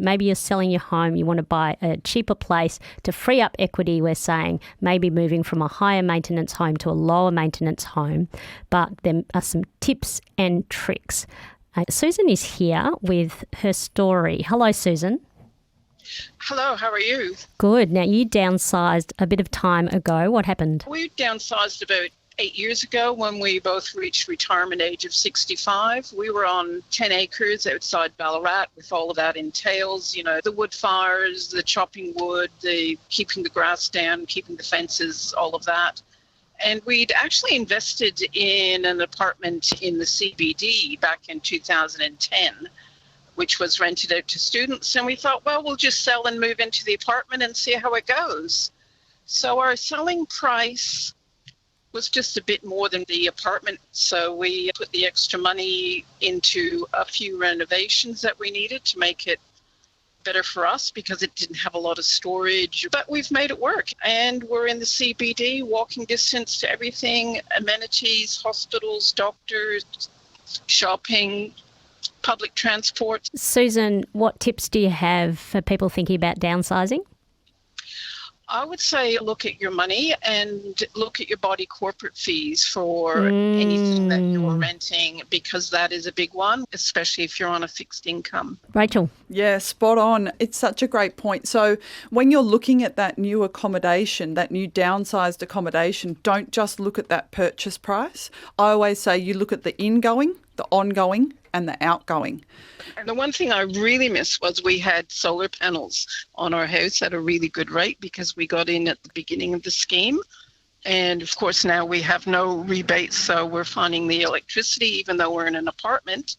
maybe you're selling your home, you want to buy a cheaper place to free up equity. We're saying maybe moving from a higher maintenance home to a lower maintenance home. But there are some tips and tricks. Susan is here with her story. Hello, Susan. Hello, how are you? Good. Now, you downsized a bit of time ago. What happened? We downsized about 8 years ago when we both reached retirement age of 65. We were on 10 acres outside Ballarat with all of that entails, the wood fires, the chopping wood, the keeping the grass down, keeping the fences, all of that. And we'd actually invested in an apartment in the CBD back in 2010, which was rented out to students. And we thought, well, we'll just sell and move into the apartment and see how it goes. So our selling price was just a bit more than the apartment. So we put the extra money into a few renovations that we needed to make it better for us because it didn't have a lot of storage. But we've made it work. And we're in the CBD, walking distance to everything, amenities, hospitals, doctors, shopping, public transport. Susan, what tips do you have for people thinking about downsizing? I would say look at your money and look at your body corporate fees for anything that you're renting, because that is a big one, especially if you're on a fixed income. Rachel? Yeah, spot on. It's such a great point. So when you're looking at that new accommodation, that new downsized accommodation, don't just look at that purchase price. I always say you look at the ingoing, the ongoing and the outgoing. And the one thing I really missed was we had solar panels on our house at a really good rate because we got in at the beginning of the scheme. And of course now we have no rebates, so we're finding the electricity, even though we're in an apartment.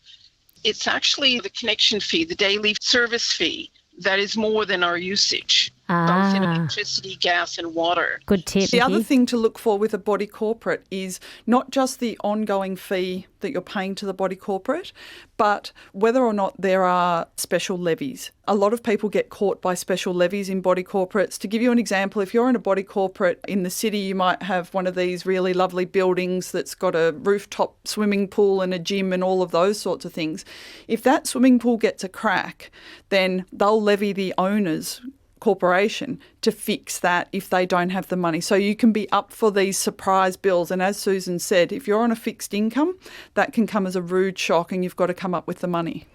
It's actually the connection fee, the daily service fee, that is more than our usage, both in electricity, gas and water. Good tip. The other thing to look for with a body corporate is not just the ongoing fee that you're paying to the body corporate, but whether or not there are special levies. A lot of people get caught by special levies in body corporates. To give you an example, if you're in a body corporate in the city, you might have one of these really lovely buildings that's got a rooftop swimming pool and a gym and all of those sorts of things. If that swimming pool gets a crack, then they'll levy the owner's corporation to fix that if they don't have the money. So you can be up for these surprise bills. And as Susan said, if you're on a fixed income, that can come as a rude shock and you've got to come up with the money.